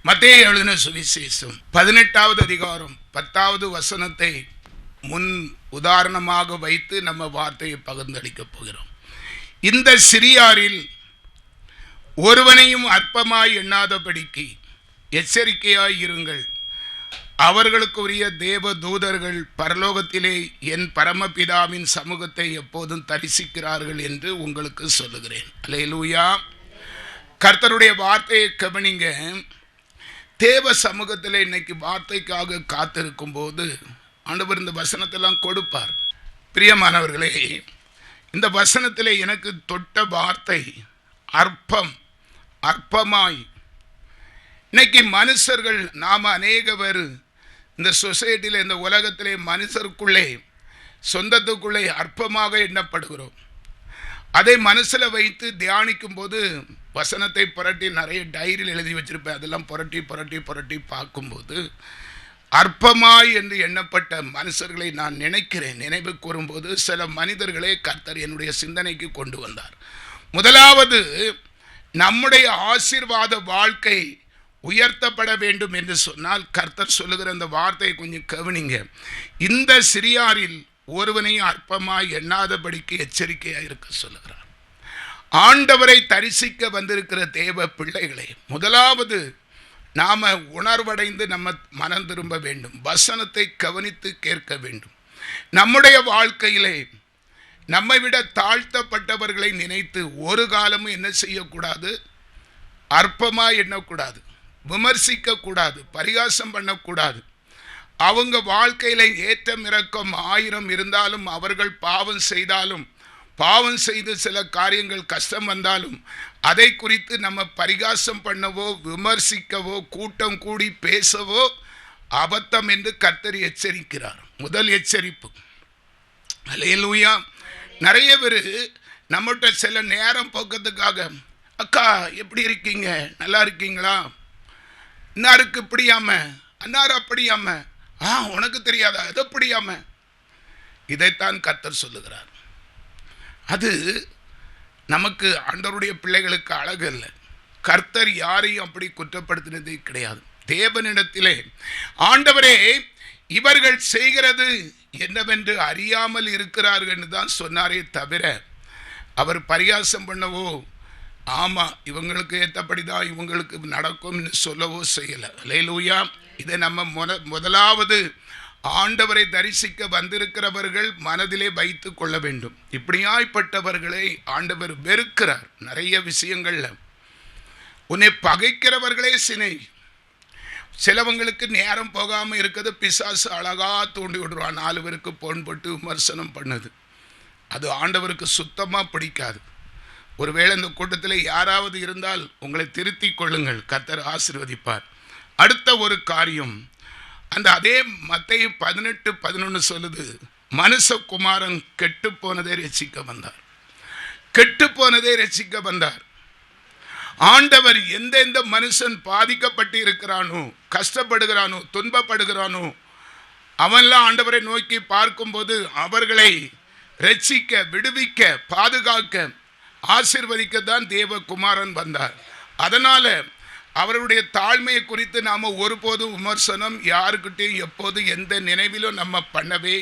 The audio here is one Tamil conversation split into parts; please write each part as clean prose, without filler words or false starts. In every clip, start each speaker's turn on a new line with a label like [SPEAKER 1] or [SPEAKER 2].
[SPEAKER 1] மத்தேயு எழுதின சுவிசேஷம் 18வது அதிகாரம் 10வது வசனத்தை முன் உதாரணமாக வைத்து நம்ம வார்த்தையை பகிர்ந்தளிக்கப் போகிறோம். இந்த சிறியாரில் ஒருவனையும் அற்பமாய் எண்ணாதபடிக்கு எச்சரிக்கையாய் இருங்கள். அவர்களுக்கு உரிய தேவ தூதர்கள் பரலோகத்திலே என் பரமபிதாவின் சமூகத்தை எப்போதும் தரிசிக்கிறார்கள் என்று உங்களுக்கு சொல்லுகிறேன். அல்லேலூயா. கர்த்தருடைய வார்த்தையை கவனிங்க. தேவ சமூகத்தில் இன்னைக்கு வார்த்தைக்காக காத்திருக்கும் போது ஆண்டவர் இந்த வசனத்தெல்லாம் கொடுப்பார். பிரியமானவர்களே, இந்த வசனத்தில் எனக்கு தொட்ட வார்த்தை அற்பமாய். இன்னைக்கு மனுஷர்கள் நாம் அநேகவர் இந்த சொசைட்டியில், இந்த உலகத்திலே மனுஷருக்குள்ளே, சொந்தத்துக்குள்ளே அற்பமாக எண்ணப்படுகிறோம். அதை மனசில் வைத்து தியானிக்கும் போது வசனத்தை புரட்டி நிறைய டைரியில் எழுதி வச்சிருப்பேன். அதெல்லாம் புரட்டி பார்க்கும்போது அற்பமாய் என்று எண்ணப்பட்ட மனுஷர்களை நான் நினைவு கூறும்போது சில மனிதர்களே கர்த்தர் என்னுடைய சிந்தனைக்கு கொண்டு வந்தார். முதலாவது, நம்முடைய ஆசீர்வாத வாழ்க்கை உயர்த்தப்பட வேண்டும் என்று சொன்னால் கர்த்தர் சொல்லுகிற அந்த வார்த்தையை கொஞ்சம் கவனிங்க. இந்த சிறியாரில் ஒருவனையும் அற்பமாய் எண்ணாதபடிக்கு எச்சரிக்கையாக இருக்க சொல்லுகிறார். ஆண்டவரை தரிசிக்க வந்திருக்கிற தேவ பிள்ளைகளே, முதலாவது நாம உணர்வடைந்து நம்ம மனம் திரும்ப வேண்டும். வசனத்தை கவனித்து கேட்க வேண்டும். நம்முடைய வாழ்க்கையிலே நம்மை விட தாழ்த்தப்பட்டவர்களை நினைத்து ஒரு காலமும் என்ன செய்யக்கூடாது? அற்பமாய் எண்ணக்கூடாது, விமர்சிக்க கூடாது, பரிகாசம் பண்ணக்கூடாது. அவங்க வாழ்க்கையில் ஏற்றம் இறக்கம் 1000 இருந்தாலும், அவர்கள் பாவம் செய்து சில காரியங்கள் கஷ்டம் வந்தாலும் அதை குறித்து நம்ம பரிகாசம் பண்ணவோ விமர்சிக்கவோ கூட்டம் கூடி பேசவோ அபத்தம் என்று கர்த்தர் எச்சரிக்கிறார். முதல் எச்சரிப்பு. அல்லேலூயா. நிறைய பேர் நம்மகிட்ட சில நேரம் போக்கிறதுக்காக, அக்கா எப்படி இருக்கீங்க, நல்லா இருக்கீங்களா, இன்னாருக்கு இப்படியாம, அன்னார் அப்படியாம, உனக்கு தெரியாதா, அது அப்படியாம, இதைத்தான் கர்த்தர் சொல்லுகிறார். அது நமக்கு, ஆண்டவருடைய பிள்ளைகளுக்கு அழகு அல்ல. கர்த்தர் யாரையும் அப்படி குற்றப்படுத்தினதே கிடையாது. தேவனிடத்திலே ஆண்டவரே இவர்கள் செய்கிறது என்னவென்று அறியாமல் இருக்கிறார்கள் என்று தான் சொன்னாரே தவிர அவர் பரிகாசம் பண்ணவோ, ஆமாம் இவங்களுக்கு ஏற்றபடிதான் இவங்களுக்கு நடக்கும்னு சொல்லவோ செய்யலை. அல்லேலூயா. இதை நம்ம முதலாவது ஆண்டவரை தரிசிக்க வந்திருக்கிறவர்கள் மனதிலே வைத்து கொள்ள வேண்டும். இப்படியாய்ப்பட்டவர்களை ஆண்டவர் வெறுக்கிறார். நிறைய விஷயங்கள்ல உன்னை பகைக்கிறவர்களே சினை. சிலவங்களுக்கு நேரம் போகாமல் இருக்கிறது பிசாசு அழகா தூண்டி விடுவான். 4 பேருக்கு பொன் போட்டு விமர்சனம் பண்ணுது. அது ஆண்டவருக்கு சுத்தமாக பிடிக்காது. ஒருவேளை இந்த கூட்டத்தில் யாராவது இருந்தால் உங்களை திருத்தி கொள்ளுங்கள், கர்த்தர் ஆசீர்வதிப்பார். அடுத்த ஒரு காரியம், அந்த அதே மத்தேயு 18:11 சொல்லுது, மனுஷகுமாரன் கெட்டு போனதை ரட்சிக்க வந்தார். ஆண்டவர் எந்தெந்த மனுஷன் பாதிக்கப்பட்டு இருக்கிறானோ, கஷ்டப்படுகிறானோ, துன்பப்படுகிறானோ, அவன்லாம் ஆண்டவரை நோக்கி பார்க்கும்போது அவர்களை ரட்சிக்க, விடுவிக்க, பாதுகாக்க, ஆசீர்வதிக்கத்தான் தேவகுமாரன் வந்தார். அதனால அவருடைய தாழ்மையை குறித்து நாம் ஒருபோதும் விமர்சனம் யாருக்கிட்டையும் எப்போது எந்த நினைவிலும் நம்ம பண்ணவே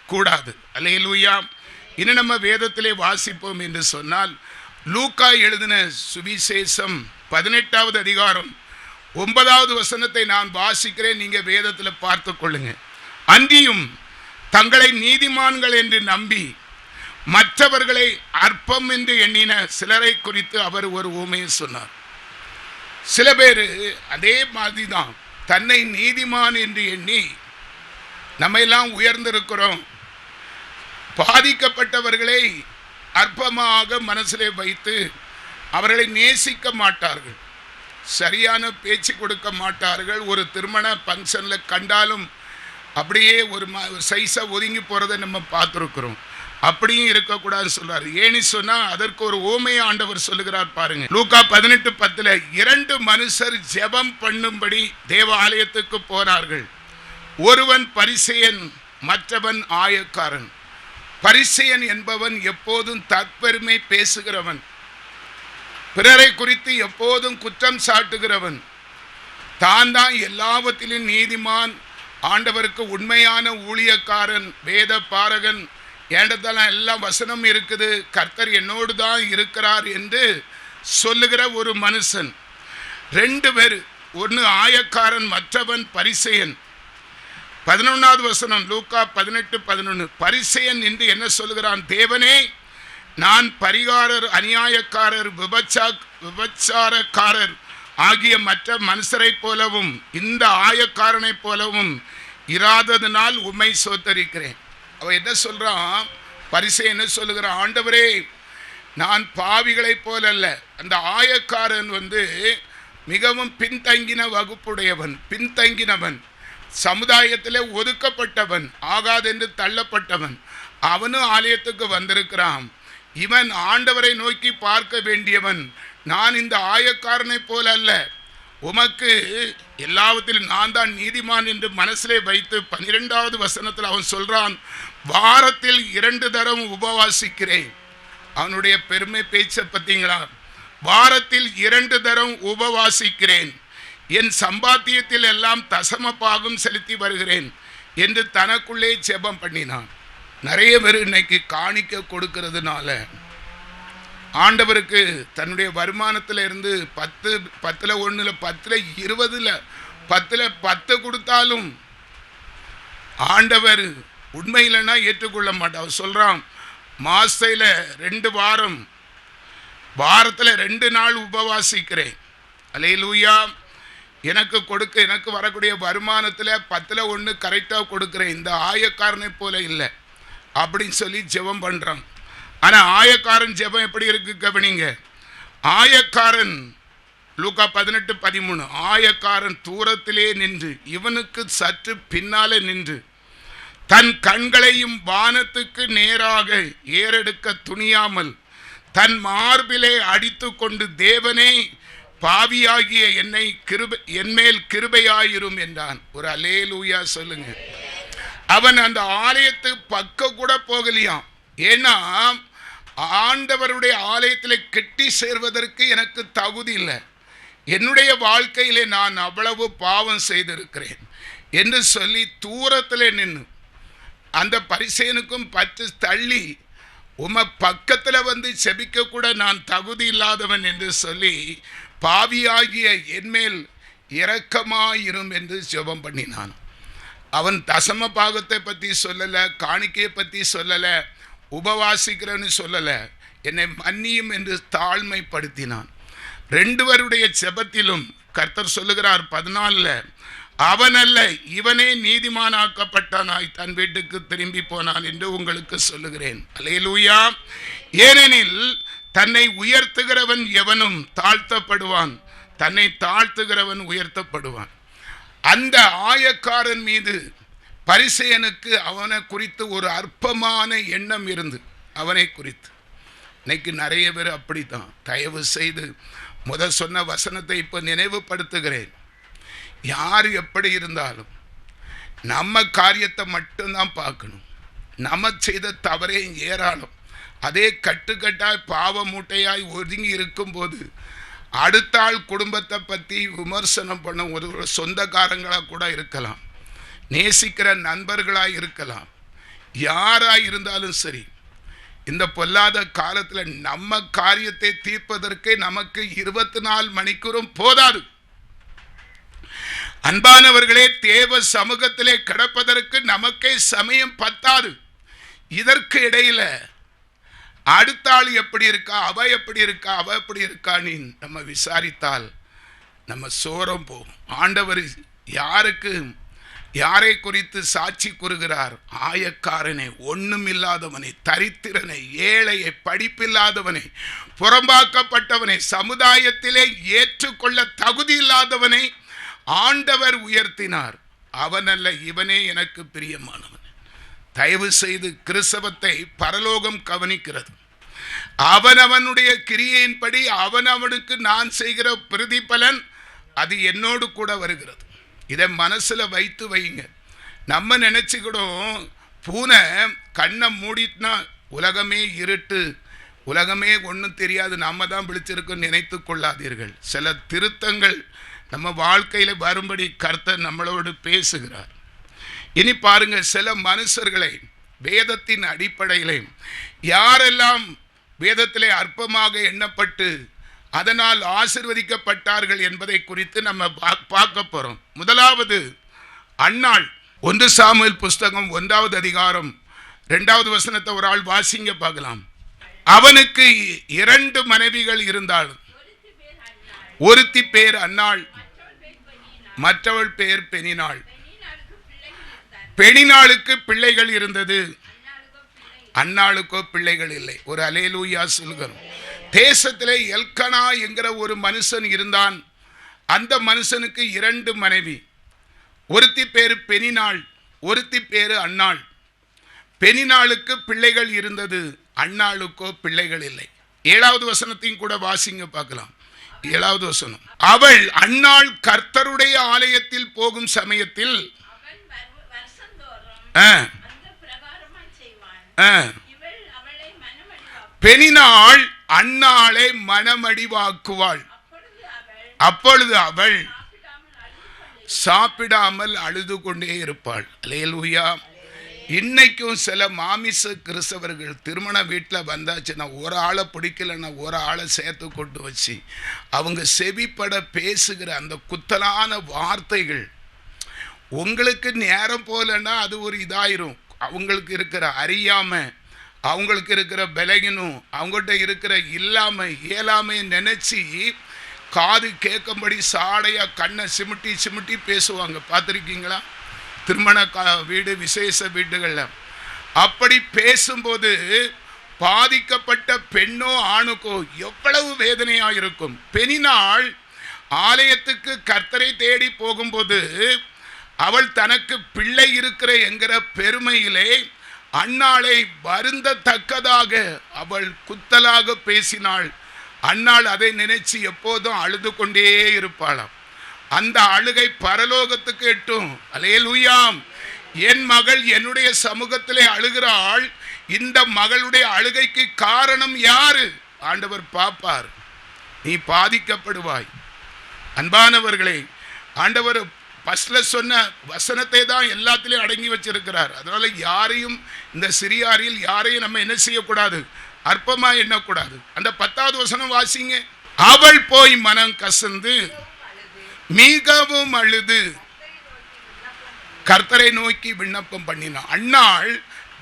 [SPEAKER 1] கூடாது. அல்லேலூயா. இன்னும் நம்ம வேதத்திலே வாசிப்போம் என்று சொன்னால், லூக்கா எழுதின சுவிசேஷம் 18வது அதிகாரம் 9வது வசனத்தை நான் வாசிக்கிறேன், நீங்கள் வேதத்தில் பார்த்து கொள்ளுங்க. அன்றியும் தங்களை நீதிமான்கள் என்று நம்பி மற்றவர்களை அற்பம் என்று எண்ணின சிலரை குறித்து அவர் ஒரு உவமையை சொன்னார். சில பேர் அதே மாதிரி தான் தன்னை நீதிமான் என்று எண்ணி நம்ம எல்லாம் உயர்ந்திருக்கிறோம். பாதிக்கப்பட்டவர்களை அற்பமாக மனசிலே வைத்து அவர்களை நேசிக்க மாட்டார்கள், சரியான பேச்சு கொடுக்க மாட்டார்கள். ஒரு திருமண ஃபங்க்ஷனில் கண்டாலும் அப்படியே ஒரு சைஸை ஒதுங்கி போகிறத நம்ம பார்த்துருக்குறோம். அப்படியும் இருக்கக்கூடாது சொல்றாரு. ஏன்னு சொன்னா அதற்கு ஒரு ஓமையை ஆண்டவர் சொல்லுகிறார் பாருங்க. லூக்கா 18:10 2 மனுஷர் ஜெபம் பண்ணும்படி தேவாலயத்துக்கு போனார்கள். ஒருவன் பரிசேயன், மற்றவன் ஆயக்காரன். பரிசேயன் என்பவன் எப்போதும் தற்பெருமை பேசுகிறவன், பிறரை குறித்து எப்போதும் குற்றம் சாட்டுகிறவன். தான் தான் எல்லாவற்றிலும் நீதிமான், ஆண்டவருக்கு உண்மையான ஊழியக்காரன், வேத பாரகன், ஏண்டதெல்லாம் எல்லாம் வசனம் இருக்குது, கர்த்தர் என்னோடு தான் இருக்கிறார் என்று சொல்லுகிற ஒரு மனுஷன். 2 பேர், ஒன்று ஆயக்காரன், மற்றவன் பரிசேயன். 11வது வசனம் லூக்கா 18:11. பரிசேயன் என்று என்ன சொல்லுகிறான்? தேவனே, நான் பரிகாரர், அநியாயக்காரர், விபச்சாரக்காரர் ஆகிய மற்ற மனுஷரை போலவும் இந்த ஆயக்காரனை போலவும் இராததினால் உம்மை சோத்தரிக்கிறேன். அவன் என்ன சொல்றான்? பரிசேயன் என்ன சொல்லுகிறான்? ஆண்டவரே, நான் பாவிகளை போல அல்ல. அந்த ஆயக்காரன் மிகவும் பின்தங்கின வகுப்புடையவன், பின்தங்கினவன், சமுதாயத்திலே ஒதுக்கப்பட்டவன், ஆகாதென்று தள்ளப்பட்டவன். அவனும் ஆலயத்துக்கு வந்திருக்கிறான். இவன் ஆண்டவரை நோக்கி பார்க்க வேண்டியவன். நான் இந்த ஆயக்காரனை போல அல்ல, உமக்கு எல்லாவற்றிலும் நான் தான் நீதிமான் என்று மனசிலே வைத்து 12வது வசனத்தில் அவன் சொல்றான், வாரத்தில் 2 தரம் உபவாசிக்கிறேன். அவனுடைய பெருமை பேச்ச பார்த்தீங்களா? வாரத்தில் 2 தரம் உபவாசிக்கிறேன், என் சம்பாத்தியத்தில் எல்லாம் தசம பாகம் செலுத்தி வருகிறேன் என்று தனக்குள்ளே ஜெபம் பண்ணினான். நிறைய பேர் இன்னைக்கு காணிக்க கொடுக்கிறதுனால ஆண்டவருக்கு தன்னுடைய வருமானத்தில் இருந்து 10, 10ல் 1, 10ல் 20, 10ல் 10 கொடுத்தாலும் ஆண்டவர் உண்மையிலன்னா ஏற்றுக்கொள்ள மாட்டார். அவர் சொல்றான், மாசையில் 2 வாரம், வாரத்தில் 2 நாள் உபவாசிக்கிறேன். அல்லேலூயா. எனக்கு வரக்கூடிய வருமானத்தில் 10ல் 1 கரெக்டாக கொடுக்குறேன், இந்த ஆயக்காரனை போல இல்லை அப்படின்னு சொல்லி ஜெபம் பண்ணுறான். ஆனால் ஆயக்காரன் ஜெபம் எப்படி இருக்கு கவனிங்க. ஆயக்காரன் லூக்கா 18:13, ஆயக்காரன் தூரத்திலே நின்று, இவனுக்கு சற்று பின்னாலே நின்று, தன் கண்களையும் வானத்துக்கு நேராக ஏறெடுக்க துணியாமல் தன் மார்பிலே அடித்து கொண்டு, தேவனே, பாவியாகிய என்மேல் கிருபையாயிரும் என்றான். ஒரு அல்லேலூயா சொல்லுங்க. அவன் அந்த ஆலயத்துக்கு பக்கம் கூட போகலையாம். ஏன்னா ஆண்டவருடைய ஆலயத்தில் கெட்டி சேர்வதற்கு எனக்கு தகுதி இல்லை, என்னுடைய வாழ்க்கையிலே நான் அவ்வளவு பாவம் செய்திருக்கிறேன் என்று சொல்லி தூரத்தில் நின்று, அந்த பரிசேயனுக்கும் பற்று தள்ளி, உம பக்கத்தில் செபிக்க கூட நான் தகுதி இல்லாதவன் என்று சொல்லி, பாவியாகிய என்மேல் இரக்கமாயிரும் என்று ஜெபம் பண்ணினான். அவன் தசம பாகத்தை பற்றி சொல்லலை, காணிக்கையை பற்றி சொல்லலை, உபவாசிக்கிறன்னு சொல்லலை, என்னை மன்னியும் என்று தாழ்மைப்படுத்தினான். 2 பேருடைய ஜெபத்திலும் கர்த்தர் சொல்லுகிறார் 14, அவன் அல்ல, இவனே நீதிமானாக்கப்பட்டானாய் தன் வீட்டுக்கு திரும்பி போனான் என்று உங்களுக்கு சொல்லுகிறேன். அல்லேலூயா. ஏனெனில் தன்னை உயர்த்துகிறவன் எவனும் தாழ்த்தப்படுவான், தன்னை தாழ்த்துகிறவன் உயர்த்தப்படுவான். அந்த ஆயக்காரன் மீது பரிசேயனுக்கு அவனை குறித்து ஒரு அற்பமான எண்ணம் இருந்து, அவனை குறித்து. இன்னைக்கு நிறைய பேர் அப்படித்தான். தயவு செய்து சொன்ன வசனத்தை இப்போ நினைவுபடுத்துகிறேன். யார் எப்படி இருந்தாலும் நம்ம காரியத்தை மட்டும்தான் பார்க்கணும். நம்ம செய்த தவறே ஏராளம். அதே கட்டுக்கட்டாய் பாவ மூட்டையாய் ஒதுங்கி இருக்கும்போது அடுத்த ஆள் குடும்பத்தை பற்றி விமர்சனம் பண்ண ஒரு சொந்தக்காரங்களாக கூட இருக்கலாம், நேசிக்கிற நண்பர்களாக இருக்கலாம், யாராக இருந்தாலும் சரி, இந்த பொல்லாத காலத்தில் நம்ம காரியத்தை தீர்ப்பதற்கே நமக்கு 24 மணிக்கூறும் போதாது. அன்பானவர்களே, தேவ சமூகத்திலே கிடப்பதற்கு நமக்கே சமயம் பத்தாது. இதற்கு இடையில அடுத்த ஆள் எப்படி இருக்கா, அவ எப்படி இருக்கா, அவ எப்படி இருக்கான்னு நம்ம விசாரித்தால் நம்ம சோரம் போகும். ஆண்டவர் யாரை குறித்து சாட்சி கூறுகிறார்? ஆயக்காரனை, ஒண்ணுமில்லாதவனை, தரித்திரனை, ஏழையை, படிப்பில்லாதவனை, புறம்பாக்கப்பட்டவனை, சமுதாயத்திலே ஏற்றுக்கொள்ள தகுதி இல்லாதவனை ஆண்டவர் உயர்த்தினார். அவனல்ல, இவனே எனக்கு பிரியமானவன். தயவு செய்து கிறிஸ்தவத்தை பரலோகம் கவனிக்கிறது. அவனவனுடைய கிரியையின்படி அவனவனுக்கு நான் செய்கிற பிரதிபலன் அது என்னோடு கூட வருகிறது. இதை மனசுல வைத்து வைங்க. நம்ம நினைச்சுக்கிடும் பூனை கண்ணை மூடிட்டுனா உலகமே இருட்டு, உலகமே ஒன்றும் தெரியாது, நம்ம தான் விழிச்சிருக்கோம் நினைத்து கொள்ளாதீர்கள். சில திருத்தங்கள் நம்ம வாழ்க்கையில வரும்படி கர்த்தர் நம்மளோடு பேசுகிறார். இனி பாருங்க, சில மனுஷர்களை வேதத்தின் அடிப்படையிலே யாரெல்லாம் வேதத்திலே அற்பமாக எண்ணப்பட்டு அதனால் ஆசீர்வதிக்கப்பட்டார்கள் என்பதை குறித்து நம்ம பார்க்க போறோம். முதலாவது அன்னாள். 1 சாமுவேல் புஸ்தகம் 1வது அதிகாரம் 2வது வசனத்தை ஒரு ஆள் வாசிங்க பார்க்கலாம். அவனுக்கு 2 மனைவிகள் இருந்தாள். ஒருத்தி பேர் அன்னாள், மற்றவள் பேர் பெனினாள். பெனினாளுக்கு பிள்ளைகள் இருந்தது, அன்னாளுக்கோ பிள்ளைகள் இல்லை. ஒரு அல்லேலூயா சொல்கிறோம். தேசத்திலே எல்கனா என்கிற ஒரு மனுஷன் இருந்தான். அந்த மனுஷனுக்கு 2 மனைவி. ஒருத்தி பேரு பெனினாள், ஒருத்தி பேரு அன்னாள். பெனினாளுக்கு பிள்ளைகள் இருந்தது, அன்னாளுக்கோ பிள்ளைகள் இல்லை. 7வது வசனத்தையும் கூட வாசிங்க பார்க்கலாம். 7வது வசனம். அவள் அன்னாள் கர்த்தருடைய ஆலயத்தில் போகும் சமயத்தில் பெனினாள் அன்னாளை மனமடிவாக்குவாள். அப்பொழுது அவள் சாப்பிடாமல் அழுது கொண்டே இருப்பாள். அல்லேலூயா. இன்னைக்கும் சில மாமிச கிறிஸ்தவர்கள் திருமண வீட்டில் வந்தாச்சுன்னா ஒரு ஆளை பிடிக்கலன்னா ஒரு ஆளை சேர்த்து கொண்டு வச்சு அவங்க செவிப்பட பேசுகிற அந்த குத்தலான வார்த்தைகள் உங்களுக்கு நேரம் போலன்னா அது ஒரு இதாயிரும். அவங்களுக்கு இருக்கிற அறியாமை, அவங்களுக்கு இருக்கிற பலகீனம், அவங்கள்ட்ட இருக்கிற இயலாமை நினைச்சி காது கேட்கும்படி சாடையா கண்ணை சிமிட்டி சிமிட்டி பேசுவாங்க. பார்த்துருக்கீங்களா? திருமண வீடு, விசேஷ வீடுகளில் அப்படி பேசும்போது பாதிக்கப்பட்ட பெண்ணோ ஆணுக்கோ எவ்வளவு வேதனையாக இருக்கும். பெனினாள் ஆலயத்துக்கு கர்த்தரை தேடி போகும்போது அவள் தனக்கு பிள்ளை இருக்கிற என்கிற பெருமையிலே அன்னாளை வருந்தத்தக்கதாக அவள் குத்தலாக பேசினாள். அன்னாள் அதை நினைச்சு எப்போதும் அழுது கொண்டே இருப்பாளாம். அந்த அழுகை பரலோகத்துக்கு எட்டும். அல்லேலூயா. என் மகள் என்னுடைய சமூகத்திலே அழுகிறாள். இந்த மகளுடைய அழுகைக்கு காரணம் யாரு? ஆண்டவர் பாப்பார். நீ பாதிக்கப்படுவாய். அன்பானவர்களே, ஆண்டவர் ஃபர்ஸ்ட்ல சொன்ன வசனத்தை தான் எல்லாத்திலையும் அடங்கி வச்சிருக்கிறார். அதனால யாரையும், இந்த சிறியாரில் யாரையும் நம்ம என்ன செய்யக்கூடாது? அற்பமா எண்ணக்கூடாது. அந்த 10வது வசனம் வாசிங்க. அவள் போய் மனம் கசந்து மிகவும் அழுது கர்த்தரை நோக்கி விண்ணப்பம் பண்ணினாள். அன்னாள்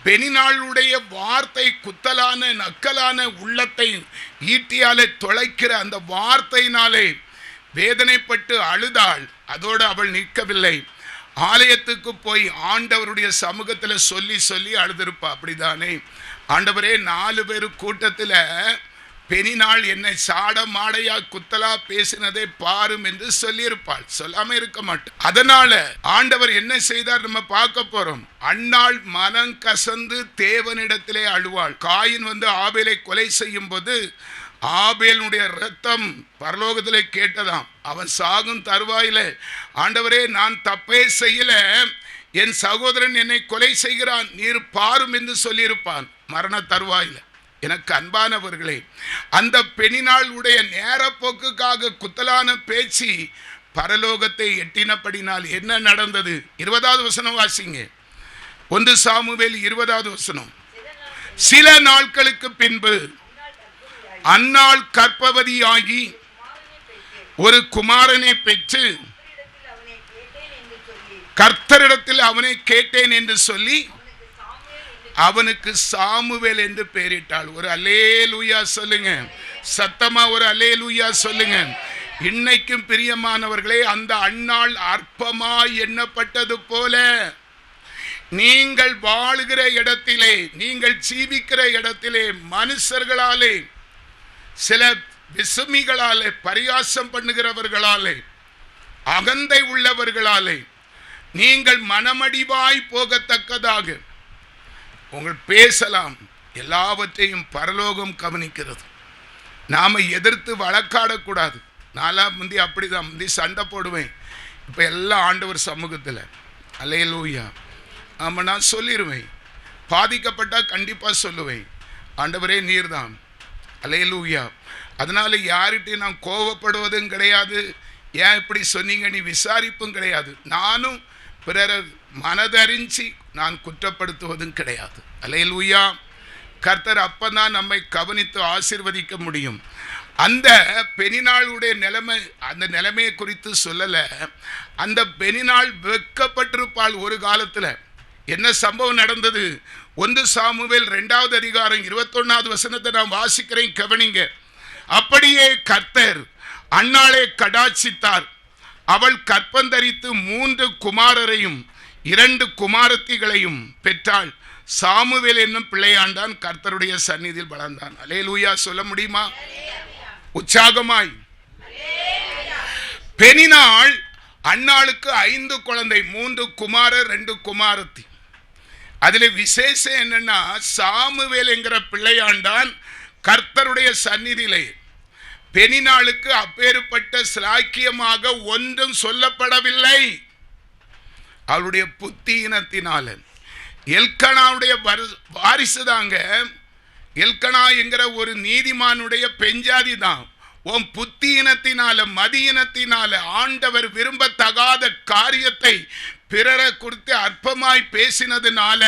[SPEAKER 1] பெனினாளுடைய வார்த்தை, குத்தலான நக்கலான உள்ளத்தை ஈட்டியாலே தொலைக்கிற அந்த வார்த்தையினாலே வேதனைப்பட்டு அழுதாள். அதோடு அவள் நிற்கவில்லை. ஆலயத்துக்கு போய் ஆண்டவருடைய சமூகத்தில் சொல்லி சொல்லி அழுதிருப்பா. அப்படிதானே? ஆண்டவரே, 4 பேர் கூட்டத்தில் பெனினாள் என்னை சாட மாடையா குத்தலா பேசினதை பாரும் என்று சொல்லியிருப்பாள். சொல்லாம இருக்க மாட்டாள். அதனால ஆண்டவர் என்ன செய்தார் நம்ம பார்க்க போறோம். அன்னாள் மனம் கசந்து தேவனிடத்திலே அழுவாள். காயின் ஆபேலை கொலை செய்யும் போது ஆபேலுடைய ரத்தம் பரலோகத்திலே கேட்டதாம். அவன் சாகும் தருவாயில, ஆண்டவரே நான் தப்பே செய்யல, என் சகோதரன் என்னை கொலை செய்கிறான், நீர் பாரும் என்று சொல்லியிருப்பான் மரண தருவாயில. எனக்கு அன்பானவர்களே, அந்த பெனினாளுடைய நேரப்போக்குக்காக குத்தலான பேச்சு பரலோகத்தை எட்டினபடினால் என்ன நடந்தது? 20வது வசனம் வாசிங்க. 1 சாமுவேல் 20வது வசனம். சில நாட்களுக்கு பின்பு அன்னாள் கர்ப்பவதியாகி ஒரு குமாரனை பெற்று கர்த்தரிடத்தில் அவனை கேட்டேன் என்று சொல்லி அவனுக்கு சாமுவேல் என்று பெயரிட்டாள். ஒரு அல்லேலூயா சொல்லுங்க. சத்தமா ஒரு அல்லேலூயா சொல்லுங்க. இன்னைக்கும் பிரியமானவர்களே, அந்த அன்னாள் அற்பமாய் எண்ணப்பட்டது போல நீங்கள் வாழுகிற இடத்திலே, நீங்கள் ஜீவிக்கிற இடத்திலே மனுஷர்களாலே, சில விசுமிகளாலே, பரியாசம் பண்ணுகிறவர்களாலே, அகந்தை உள்ளவர்களாலே நீங்கள் மனமடிவாய் போகத்தக்கதாக உங்கள் பேசலாம். எல்லாவற்றையும் பரலோகம் கவனிக்கிறது. நாம் எதிர்த்து வழக்காடக்கூடாது. நான்லாம் முந்தி அப்படிதான், முந்தி சண்டை போடுவேன். இப்போ எல்லாம் ஆண்டவர் சமூகத்தில் அல்லேலூயா. ஆமாம், நான் சொல்லிடுவேன். பாதிக்கப்பட்டால் கண்டிப்பாக சொல்லுவேன், ஆண்டவரே நீர் தான், அல்லேலூயா. அதனால் யார்கிட்டையும் நான் கோவப்படுவதும் கிடையாது, ஏன் இப்படி சொன்னீங்க நீ விசாரிப்பும் கிடையாது. நானும் பிறரை மனதறிஞ்சி நான் குற்றப்படுத்துவதும் கிடையாது. அல்லேலூயா. கர்த்தர் அப்பதான் நம்மை கவனித்து ஆசீர்வதிக்க முடியும். அந்த பெனினாளுடைய நிலைமை, அந்த நிலைமையை குறித்து சொல்லல. அந்த பெனினாள் வெட்கப்பட்டிருப்பாள். ஒரு காலத்தில் என்ன சம்பவம் நடந்தது? 1 சாமுவேல் 2வது அதிகாரம் 21வது வசனத்தை நான் வாசிக்கிறேன், கவனிங்க. அப்படியே கர்த்தர் அன்னாளை கடாட்சித்தார். அவள் கற்பந்தரித்து 3 குமாரரையும் 2 குமாரத்திகளையும் பெற்றாள். சாமுவேல் என்னும் பிள்ளையாண்டான், கர்த்தருடைய சந்நிதியில் வளர்ந்தான். அல்லேலூயா சொல்ல முடியுமா உற்சாகமாய்? பெனினாள் அன்னாளுக்கு 5 குழந்தை, 3 குமாரர் 2 குமாரத்தி. அதுல விசேஷம் என்னன்னா, சாமுவேல் என்கிற பிள்ளையாண்டான் கர்த்தருடைய சந்நிதியிலே. பெனினாளுக்கு அப்பேற்பட்ட சிலாக்கியமாக ஒன்றும் சொல்லப்படவில்லை. அவளுடைய புத்தியினத்தினால. எல்கனாவுடைய வாரிசு தாங்க. எல்கனா என்கிற ஒரு நீதிமானுடைய பெஞ்சாதி தான். உன் புத்தியினத்தினால, மதியினத்தினால, ஆண்டவர் விரும்பத்தகாத காரியத்தை பிறரை குறித்து அற்பமாய் பேசினதுனால,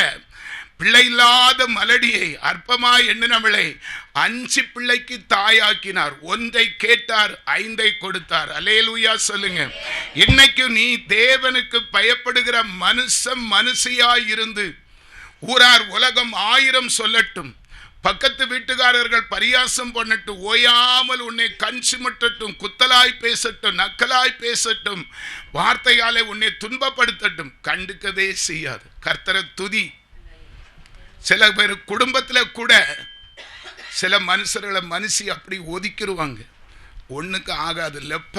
[SPEAKER 1] பிள்ளை இல்லாத மலடியை அற்பமாய் எண்ணினவளை 5 பிள்ளைக்கு தாயாக்கினார். 1 கேட்டார், 5 கொடுத்தார். அல்லேலூயா சொல்லுங்க. இன்னைக்கு நீ தேவனுக்கு பயப்படுகிற மனுஷியாய் இருந்து, ஊரார் உலகம் 1000 சொல்லட்டும், பக்கத்து வீட்டுக்காரர்கள் பரியாசம் பண்ணட்டும், ஓயாமல் உன்னை கண் சிமிட்டட்டும், குத்தலாய் பேசட்டும், நக்கலாய் பேசட்டும், வார்த்தையாலே உன்னை துன்பப்படுத்தட்டும், கண்டுக்கவே செய்யாது. கர்த்தரை துதி. சில பேர் குடும்பத்தில் கூட சில மனுஷி அப்படி ஒதுக்கிடுவாங்க. ஒன்றுக்கு ஆகாது, லெப்ப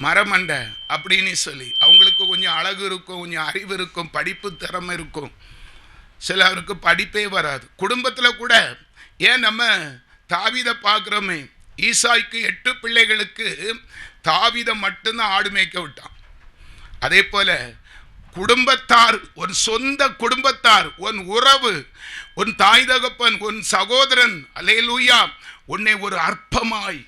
[SPEAKER 1] மரமண்டை அப்படின்னு சொல்லி. அவங்களுக்கு கொஞ்சம் அழகு இருக்கும், கொஞ்சம் அறிவு இருக்கும், படிப்பு திறமை இருக்கும். சிலருக்கு படிப்பே வராது. குடும்பத்தில் கூட ஏன் நம்ம தாவீதை பார்க்குறோமே, ஈசாய்க்கு 8 பிள்ளைகளுக்கு தாவீதை மட்டும்தான் ஆடு மேய்க்க விட்டான். அதே போல குடும்பத்தார், ஒரு சொந்த குடும்பத்தார், உன் உறவு, உன் தாய் தகப்பன், உன் சகோதரன், அல்லேலூயா, உன்னை ஒரு அற்பமாய்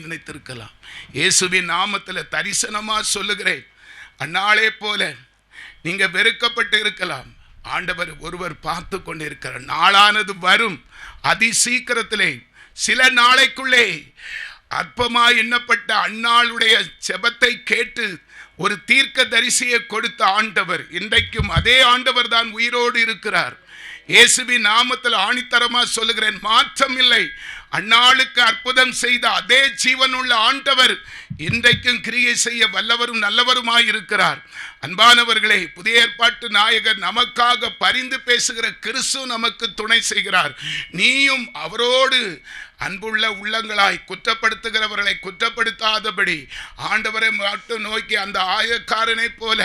[SPEAKER 1] நினைத்திருக்கலாம். இயேசுவின் நாமத்தில் தரிசனமா சொல்லுகிறேன், அந்நாளே போல நீங்க வெறுக்கப்பட்டு இருக்கலாம். ஆண்டவர் ஒருவர் பார்த்து கொண்டிருக்கிறார். நாளானது வரும், அதி சீக்கிரத்திலே, சில நாளைக்குள்ளே அற்பமாய் எண்ணப்பட்ட அந்நாளுடைய செபத்தை கேட்டு ஒரு தீர்க்க தரிசியை கொடுத்த ஆண்டவர் இன்றைக்கும் அதே ஆண்டவர் தான் உயிரோடு இருக்கிறார். இயேசுவின் நாமத்தில் ஆணித்தரமா சொல்லுகிறேன், மாற்றம் இல்லை. அந்நாளுக்கு அற்புதம் செய்த அதே ஜீவனுள்ள ஆண்டவர் இன்றைக்கும் கிரியை செய்ய வல்லவரும் நல்லவருமாய் இருக்கிறார். அன்பானவர்களே, புதிய ஏற்பாட்டு நாயகர் நமக்காக பரிந்து பேசுகிற கிறிஸ்து நமக்கு துணை செய்கிறார். நீயும் அவரோடு அன்புள்ள உள்ளங்களாய் குற்றப்படுத்துகிறவர்களை குற்றப்படுத்தாதபடி ஆண்டவரை மட்டும் நோக்கி அந்த ஆயக்காரனை போல,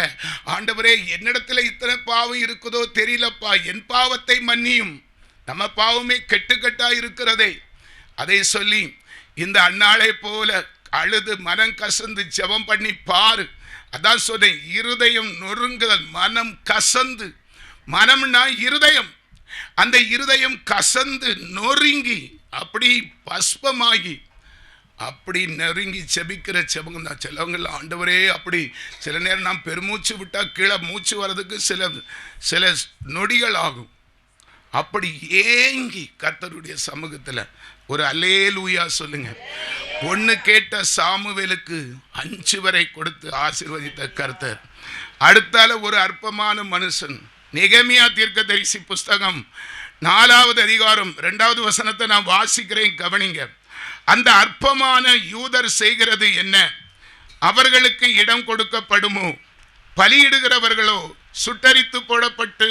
[SPEAKER 1] ஆண்டவரே என்னிடத்தில் இத்தனை பாவம் இருக்குதோ தெரியலப்பா, என் பாவத்தை மன்னியும். நம்ம பாவமே கெட்டுக்கட்டாய் இருக்கிறதே, அதை சொல்லி இந்த அன்னாளை போல அழுது மனம் கசந்து ஜெபம் பண்ணி பாரு. அதான் சொன்னேன், இருதயம் நொறுங்குதல், மனம் கசந்து. மனம்னா இருதயம். அந்த இருதயம் கசந்து நொறுங்கி அப்படி பஸ்பமாகி அப்படி நெருங்கி செபிக்கிற செபங்க தான். சிலவங்கள ஆண்டவரே அப்படி சில நேரம் நாம் பெருமூச்சு விட்டால் கீழே மூச்சு வர்றதுக்கு சில நொடிகள் ஆகும். அப்படி ஏங்கி கர்த்தருடைய சமூகத்தில் ஒரு அல்லேலூயா சொல்லுங்க. 1 கேட்ட சாமுவேலுக்கு 5 வரை கொடுத்து ஆசீர்வதித்த கர்த்தர். அடுத்தால ஒரு அற்பமான மனுஷன், நெகேமியா தீர்க்கதரிசி புஸ்தகம் 4வது அதிகாரம் 2வது வசனத்தை நான் வாசிக்கிறேன், கவனிங்க. அந்த அற்பமான யூதர் செய்கிறது என்ன? அவர்களுக்கு இடம் கொடுக்கப்படுமோ? பலியிடுகிறவர்களோ சுட்டரித்து போடப்பட்டு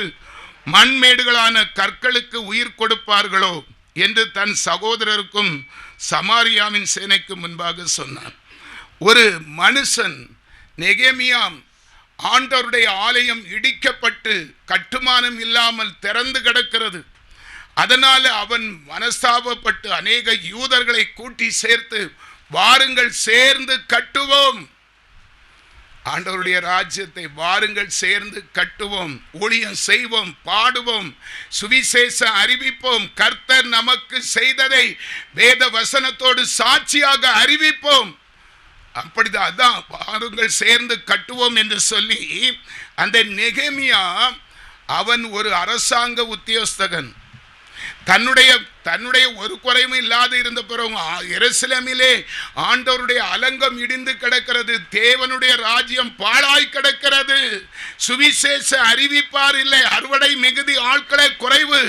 [SPEAKER 1] மண்மேடுகளான கற்களுக்கு உயிர் கொடுப்பார்களோ என்று தன் சகோதரருக்கும் சமாரியாவின் சேனைக்கு முன்பாக சொன்னார். ஒரு மனுஷன், நெகேமியா, ஆண்டவருடைய ஆலயம் இடிக்கப்பட்டு கட்டுமானம் இல்லாமல் திறந்து கிடக்கிறது. அதனால அவன் மனஸ்தாபப்பட்டு அநேக யூதர்களை கூட்டி சேர்த்து, வாருங்கள் சேர்ந்து கட்டுவோம், ஆண்டவருடைய ராஜ்யத்தை வாருங்கள் சேர்ந்து கட்டுவோம், ஊழியம் செய்வோம், பாடுவோம், சுவிசேஷ அறிவிப்போம், கர்த்தர் நமக்கு செய்ததை வேத வசனத்தோடு சாட்சியாக அறிவிப்போம். அப்படிதான், அதான் வாருங்கள் சேர்ந்து கட்டுவோம் என்று சொல்லி அந்த நெகேமியா அவன் ஒரு அரசாங்க உத்தியோகஸ்தகன். தன்னுடைய ஒரு குறையும் இல்லாது இருந்த பிறகு எருசலேமிலே ஆண்டவருடைய அலங்கம் இடிந்து கிடக்கிறது, தேவனுடைய ராஜ்யம் பாழாய் கிடக்கிறது, சுவிசேஷ அறிவிப்பார் இல்லை, அறுவடை மிகுதி ஆட்களே குறைவு,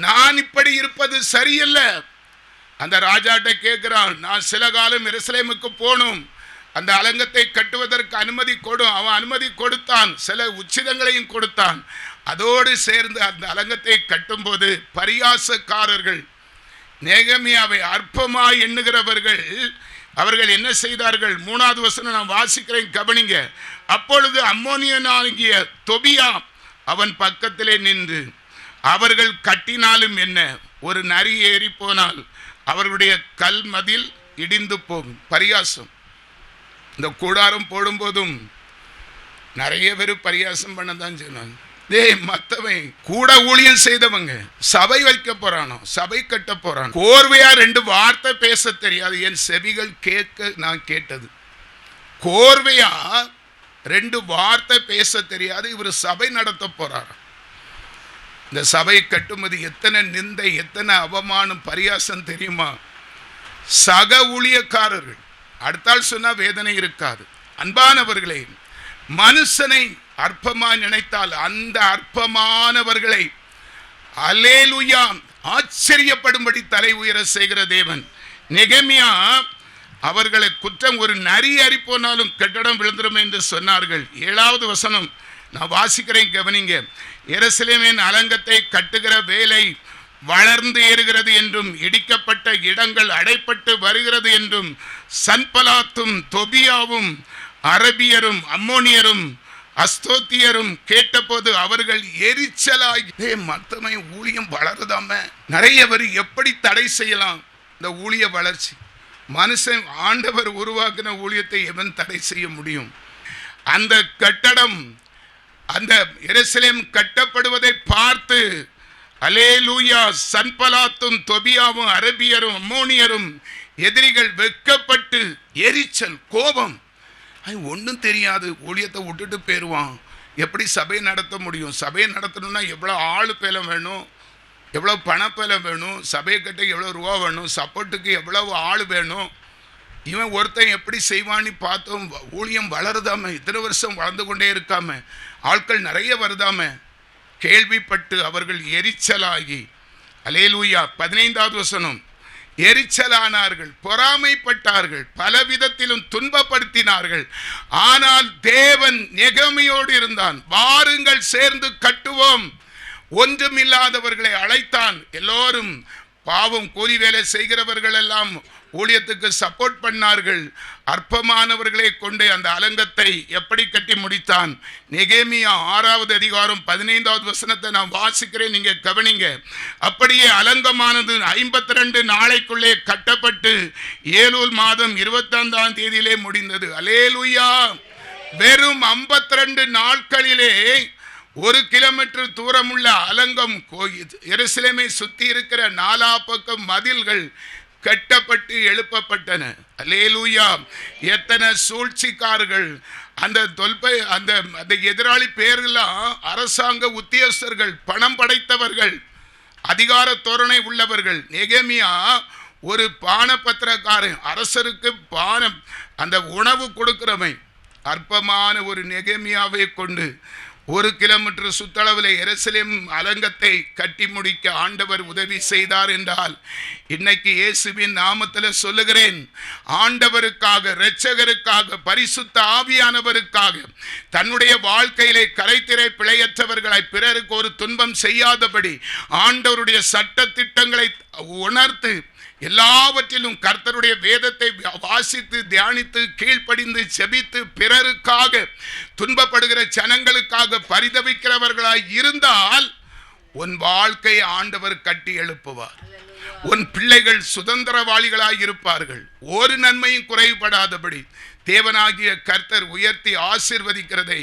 [SPEAKER 1] நான் இப்படி இருப்பது சரியல்ல. அந்த ராஜாட்ட கேட்கிறான், நான் சில காலம் எருசலேமுக்கு போகணும், அந்த அலங்கத்தை கட்டுவதற்கு அனுமதி கொடு. அவன் அனுமதி கொடுத்தான், சில உச்சிதங்களையும் கொடுத்தான். அதோடு சேர்ந்து அந்த அலங்கத்தை கட்டும்போது பரியாசக்காரர்கள், நெகேமியாவை அற்பமாய் எண்ணுகிறவர்கள், அவர்கள் என்ன செய்தார்கள்? 3வது வசனம் நான் வாசிக்கிறேன், கவனிங்க. அப்பொழுது அம்மோனியனாகிய தொபியா அவன் பக்கத்திலே நின்று, அவர்கள் கட்டினாலும் என்ன, ஒரு நரி ஏறி போனால் அவர்களுடைய கல் மதில் இடிந்து போகும். பரியாசம். இந்த கூடாரம் போடும்போதும் நிறைய பேர் பரியாசம் பண்ணதான் செய்வாங்க. மத்தவன் கூட ஊழியம் செய்தவங்க சபை வைக்க போறானோ, சபை கட்ட போறான், கோர்வையா 2 வார்த்தை பேச தெரியாது. என் செவிகள் கேட்க நான் கேட்டது, கோர்வையா 2 வார்த்தை பேச தெரியாது. இவர் சபை நடத்த போறார். இந்த சபை கட்டும்போது எத்தனை நிந்தை, எத்தனை அவமானம், பரியாசம் தெரியுமா? சக ஊழியக்காரர்கள் அடுத்தால் சொன்னா வேதனை இருக்காது. அன்பானவர்களே, மனுஷனை அற்பமா நினைத்தால் அந்த அற்பமானவர்களை அல்லேலூயா ஆச்சரியப்படும்படி தலை உயர செய்கிற தேவன். நெகேமியா அவர்களை குற்றம், ஒரு நரி அரி போனாலும் கட்டடம் விழுந்துரும் என்று சொன்னார்கள். 7வது வசனம் நான் வாசிக்கிறேன், கவனிங்க. எருசலேமின் அலங்கத்தை கட்டுகிற வேலை வளர்ந்து ஏறுகிறது என்றும் இடிக்கப்பட்ட இடங்கள் அடைப்பட்டு வருகிறது என்றும் சன்பலாத்தும் தொபியாவும் அரபியரும் அம்மோனியரும் அஸ்தோத்தியரும் கேட்டபோது அவர்கள் எரிச்சலாகி, மத்தமை ஊழியம் வளருதாம, நிறைய பேர் எப்படி தடை செய்யலாம் இந்த ஊழிய வளர்ச்சி? மனுஷன் ஆண்டவர் உருவாக்கின ஊழியத்தை எவன் தடை செய்ய முடியும்? அந்த கட்டடம், அந்த எருசலேம் கட்டப்படுவதை பார்த்து அல்லேலூயா சன்பலாத்தும் தொபியாவும் அரபியரும் அம்மோனியரும் எதிரிகள் வெட்கப்பட்டு எரிச்சல், கோபம், ஒன்றும் தெரியாது, ஊழியத்தை விட்டுட்டு போயிடுவான், எப்படி சபை நடத்த முடியும்? சபையை நடத்தணும்னா எவ்வளோ ஆள் பேலம் வேணும், எவ்வளோ பணப்பேலம் வேணும், சபையை கட்ட எவ்வளோ ரூபா வேணும், சப்போர்ட்டுக்கு எவ்வளவு ஆள் வேணும், இவன் ஒருத்தன் எப்படி செய்வான்னு பார்த்தோம். ஊழியம் வளருதாம, இத்தனை வருஷம் வளர்ந்து கொண்டே இருக்காம, ஆட்கள் நிறைய வருதாம கேள்விப்பட்டு அவர்கள் எரிச்சலாகி, அல்லேலூயா 15வது வசனம், எரிச்சலானார்கள், பொறாமைப்பட்டார்கள், பல விதத்திலும் துன்பப்படுத்தினார்கள். ஆனால் தேவன் நெகேமியோடு இருந்தான். வாருங்கள் சேர்ந்து கட்டுவோம். ஒன்றுமில்லாதவர்களை அழைத்தான். எல்லோரும் பாவம் கூலி வேலை செய்கிறவர்கள் எல்லாம் ஊழியத்துக்கு சப்போர்ட் பண்ணார்கள். அற்பமானவர்களை கொண்டு அந்த அலங்கத்தை எப்படி கட்டி முடித்தான்? நெகேமியா 6வது அதிகாரம் 15வது வசனத்தை நான் வாசிக்கிறேன், நீங்க கவனிங்க. அப்படியே அலங்கமானது 52 நாளைக்குள்ளே கட்டப்பட்டு ஏலூல் மாதம் 25ஆம் தேதியிலே முடிந்தது. அல்லேலூயா. வெறும் 52 நாட்களிலே 1 கிலோமீட்டர் தூரமுள்ள அலங்கம், எருசலேமை சுத்தி இருக்கிற 4 பக்கம் மதில்கள் கட்டப்பட்டு எழுப்பப்பட்டன. அல்லேலூயா. எத்தனை சூழ்ச்சிக்காரர்கள், அந்த எதிராளி பேரெல்லாம் அரசாங்க உத்தியோகஸ்தர்கள், பணம் படைத்தவர்கள், அதிகார தோரணை உள்ளவர்கள். நெகேமியா ஒரு பானபத்திரக்காரன், அரசருக்கு பானம் அந்த உணவு கொடுக்கிறவன். அற்பமான ஒரு நெகேமியாவை கொண்டு 1 கிலோமீட்டர் சுற்றளவில் எருசலேம் அலங்கத்தை கட்டி முடிக்க ஆண்டவர் உதவி செய்தார் என்றால், இன்னைக்கு இயேசுவின் நாமத்தில் சொல்லுகிறேன், ஆண்டவருக்காக, இரட்சகருக்காக, பரிசுத்த ஆவியானவருக்காக தன்னுடைய வாழ்க்கையிலே கரைத்திரை பிழையற்றவர்களை பிறருக்கு ஒரு துன்பம் செய்யாதபடி ஆண்டவருடைய சட்ட திட்டங்களை உணர்த்து, எல்லாவற்றிலும் கர்த்தருடைய வேதத்தை வாசித்து தியானித்து கீழ்ப்படிந்து செபித்து பிறருக்காக, துன்பப்படுகிற ஜனங்களுக்காக பரிதவிக்கிறவர்களாய் இருந்தால் உன் வாழ்க்கையை ஆண்டவர் கட்டி எழுப்புவார். உன் பிள்ளைகள் சுதந்திரவாளிகளாய் இருப்பார்கள். ஒரு நன்மையும் குறைபடாதபடி தேவனாகிய கர்த்தர் உயர்த்தி ஆசீர்வதிக்கிறதை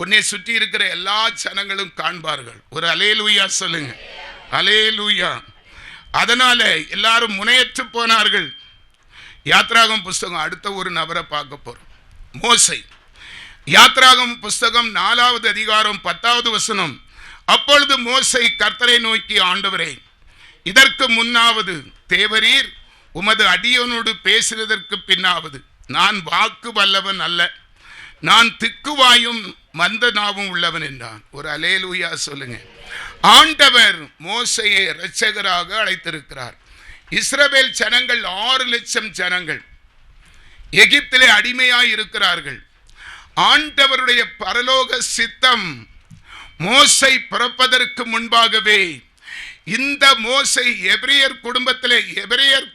[SPEAKER 1] உன்னை சுற்றி இருக்கிற எல்லா ஜனங்களும் காண்பார்கள். ஒரு அல்லேலூயா சொல்லுங்க. அல்லேலூயா. அதனால எல்லாரும் முனையற்று போனார்கள். யாத்ராகம புஸ்தகம் அடுத்த ஒரு நபரை பார்க்க போறோம். மோசே. யாத்ராகம புஸ்தகம் 4வது அதிகாரம் 10வது வசனம். அப்பொழுது மோசே கர்த்தரை நோக்கி, ஆண்டவரே, இதற்கு முன்னாவது தேவரீர் உமது அடியோனோடு பேசினதற்கு பின்னாவது நான் வாக்கு வல்லவன் அல்ல, நான் திக்குவாயும் மந்த நாவும் உள்ளவன் என்றான். ஒரு அல்லேலூயா சொல்லுங்க. ஆண்டவர் மோசேயை இரட்சகராக அழைத்திருக்கிறார். இஸ்ரவேல் ஜனங்கள் 6 லட்சம் ஜனங்கள் எகிப்திலே அடிமையாய் இருக்கிறார்கள். ஆண்டவருடைய பரலோக சித்தம் மோசே பிறப்பதற்கு முன்பாகவே இந்த மோசே எபிரேயர்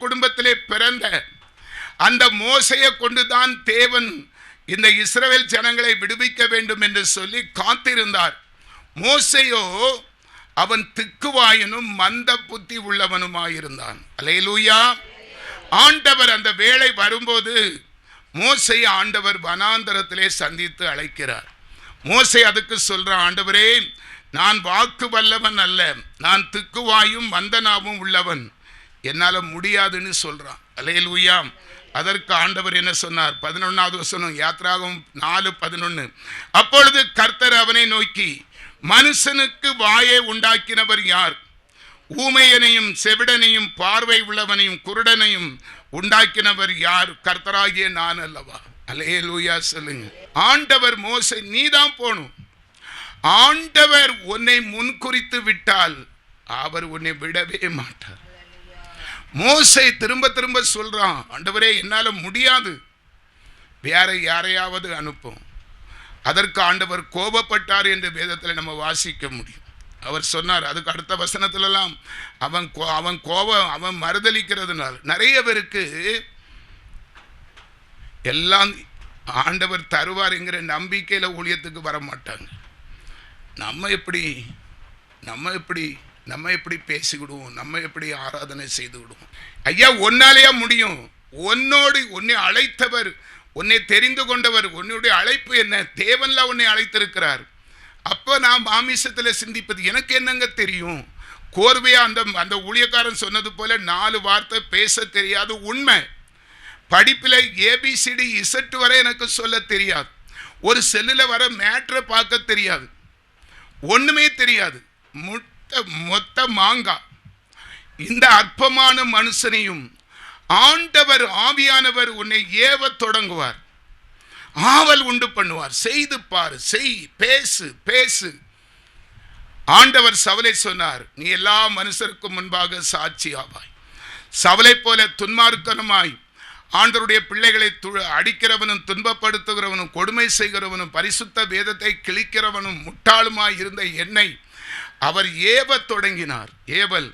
[SPEAKER 1] குடும்பத்திலே பிறந்த அந்த மோசையை கொண்டுதான் தேவன் இந்த இஸ்ரவேல் ஜனங்களை விடுவிக்க வேண்டும் என்று சொல்லி காத்திருந்தார். மோசையோ அவன் திக்குவாயனும் மந்த புத்தி உள்ளவனுமாயிருந்தான். அல்லேலூயா. ஆண்டவர் அந்த வேளை வரும்போது மோசை ஆண்டவர் வனாந்தரத்திலே சந்தித்து அழைக்கிறார். மோசை அதுக்கு சொல்றான், ஆண்டவரே, நான் வாக்கு வல்லவன் அல்ல, நான் திக்குவாயும் மந்தனாவும் உள்ளவன், என்னால முடியாதுன்னு சொல்றான். அல்லேலூயா. அதற்கு ஆண்டவர் என்ன சொன்னார்? 11வது வசனம், யாத்ராகமம் 4:11. அப்பொழுது கர்த்தர் அவனை நோக்கி, மனுஷனுக்கு வாயை உண்டாக்கினவர் யார்? ஊமையனையும் செவிடனையும் பார்வை உள்ளவனையும் குருடனையும் உண்டாக்கினவர் யார்? கர்த்தராகிய நான் அல்லவா? அல்லேலூயா சொல்லுங்க. ஆண்டவர் மோசே, நீதான் போணும். ஆண்டவர் உன்னை முன்குறித்து விட்டால் அவர் உன்னை விடவே மாட்டார். மோசே திரும்ப திரும்ப சொல்றான், ஆண்டவரே, என்னால முடியாது, வேற யாரையாவது அனுப்பும். அதற்கு ஆண்டவர் கோபப்பட்டார் என்று வேதத்தில் நம்ம வாசிக்க முடியும். அவர் சொன்னார், அதுக்கு அடுத்த வசனத்திலெல்லாம் அவன் மறுதலிக்கிறதுனால நிறைய பேருக்கு எல்லாம் ஆண்டவர் தருவார் என்கிற நம்பிக்கையில ஊழியத்துக்கு வர மாட்டாங்க. நம்ம எப்படி பேசிக்கிடுவோம், நம்ம எப்படி ஆராதனை செய்து விடுவோம். ஐயா, ஒன்னாலேயா முடியும்? உன்னை அழைத்தவர், உன்னை தெரிந்து கொண்டவர், உன்னுடைய அழைப்பு என்ன? தேவன்ல உன்னை அழைத்திருக்கிறார். அப்போ நான் மாமிசத்தில் சிந்திப்பது எனக்கு என்னங்க தெரியும்? கோர்வையா அந்த ஊழியக்காரன் சொன்னது போல 4 வார்த்தை பேச தெரியாது. உண்மை. படிப்பில் ABCD Z வரை எனக்கு சொல்ல தெரியாது. ஒரு செல்லில் வர மேட்ரை பார்க்க தெரியாது. ஒண்ணுமே தெரியாது. மொத்த மாங்கா. இந்த அற்பமான மனுஷனையும் ஆண்டவர் ஆவியானவர் உன்னை ஏவ தொடங்குவார், ஆவல் உண்டு பண்ணுவார். செய்து பாரு, செய், பேசு. ஆண்டவர் சவுலை சொன்னார், நீ எல்லா மனுஷருக்கும் முன்பாக சாட்சி ஆவாய். சவுலை போல துன்மார்க்கனுமாய் ஆண்டவருடைய பிள்ளைகளை அடிக்கிறவனும் துன்பப்படுத்துகிறவனும் கொடுமை செய்கிறவனும் பரிசுத்த வேதத்தை கிழிக்கிறவனும் முட்டாளுமாய் இருந்த என்னை அவர் ஏவ தொடங்கினார். ஏவல்.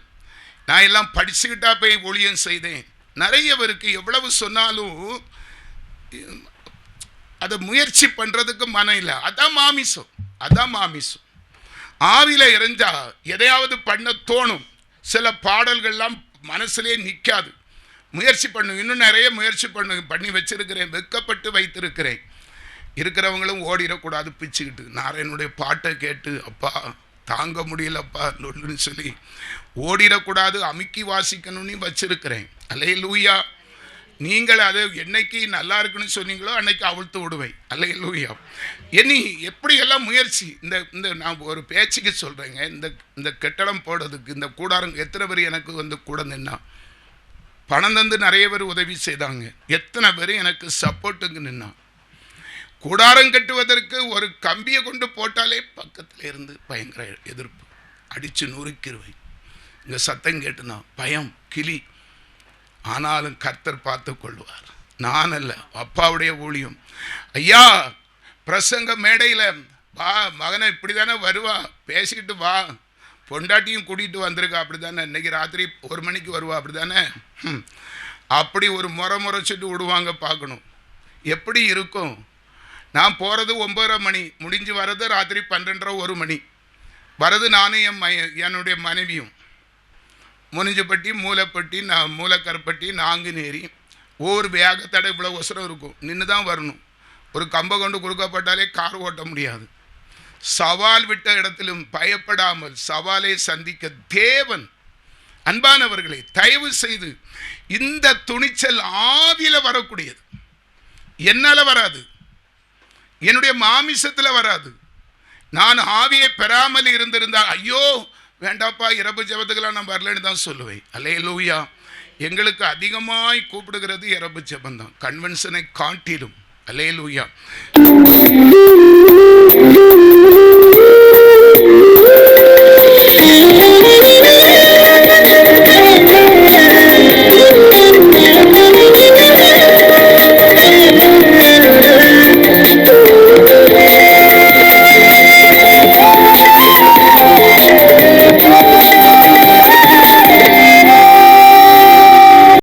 [SPEAKER 1] நான் எல்லாம் படிச்சுக்கிட்டா போய் ஊழியம் செய்தேன். நிறைய பேருக்கு எவ்வளவு சொன்னாலும் அதை முயற்சி பண்றதுக்கு மனம் இல்லை. அதான் மாமிசம். ஆவில இறைஞ்சா எதையாவது பண்ண தோணும். சில பாடல்கள்லாம் மனசுலே நிற்காது. முயற்சி பண்ணுங்க, இன்னும் நிறைய முயற்சி பண்ணி வச்சிருக்கிறேன், வெக்கப்பட்டு வைத்திருக்கிறேன். இருக்கிறவங்களும் ஓடிடக்கூடாது பிச்சுக்கிட்டு. நான் என்னுடைய பாட்டை கேட்டு, அப்பா தாங்க முடியலப்பா நொல்லுன்னு சொல்லி ஓடிடக்கூடாது, அமுக்கி வாசிக்கணும்னு வச்சிருக்கிறேன். அல்லேலூயா. நீங்கள் அதை என்னைக்கு நல்லா இருக்குன்னு சொன்னீங்களோ அன்னைக்கு அவிழ்த்து விடுவேன். அல்லேலூயா. இனி எப்படியெல்லாம் முயற்சி. இந்த நான் ஒரு பேச்சுக்கு சொல்கிறேங்க. இந்த கட்டடம் போடுறதுக்கு இந்த கூடாரம் எத்தனை பேர் எனக்கு கூட நின்னா பணம் தந்து நிறைய பேர் உதவி செய்தாங்க. எத்தனை பேர் எனக்கு சப்போர்ட்டுங்க நின்னா. கூடாரம் கட்டுவதற்கு ஒரு கம்பியை கொண்டு போட்டாலே பக்கத்தில் இருந்து பயங்கர எதிர்ப்பு, அடித்து நொறுக்கிடுவேன். இங்கே சத்தம் கேட்டுனா பயம், கிளி. ஆனாலும் கர்த்தர் பார்த்து கொள்வார். நான் அல்ல, அப்பாவுடைய ஊழியம். ஐயா, பிரசங்க மேடையில் வா மகனை இப்படி தானே வருவா, பேசிக்கிட்டு வா, பொண்டாட்டியும் கூட்டிகிட்டு வந்திருக்கா, அப்படி தானே, இன்னைக்கு ராத்திரி 1 மணிக்கு வருவா, அப்படி தானே. அப்படி ஒரு முறைச்சிட்டு விடுவாங்க. பார்க்கணும் எப்படி இருக்கும். நான் போகிறது 9:30 மணி, முடிஞ்சு வர்றது ராத்திரி 12:30 1 மணி. வரது நானும் என்னுடைய மனைவியும். முனிஞ்சப்பட்டி, மூளைப்பட்டி, மூலக்கரப்பட்டி, நாங்குநேரி, ஒவ்வொரு வேகத்தடை இவ்வளோ ஒசரம் இருக்கும். நின்று தான் வரணும். ஒரு கம்பை கொண்டு கொடுக்கப்பட்டாலே கார் ஓட்ட முடியாது. சவால் விட்ட இடத்திலும் பயப்படாமல் சவாலை சந்திக்க தேவன் அன்பானவர்களே, தயவு செய்து இந்த துணிச்சல் ஆவியில வரக்கூடியது, என்னால வராது, என்னுடைய மாமிசத்தில் வராது. நான் ஆவியை பெறாமல் இருந்திருந்தால் ஐயோ வேண்டாப்பா இரவு ஜெபத்துக்கெல்லாம் நான் வரலன்னு தான் சொல்லுவேன். அல்லேலூயா. எங்களுக்கு அதிகமாய் கூப்பிடுகிறது இரவு ஜெபம் தான், கன்வென்ஷனை காட்டிலும். அல்லேலூயா.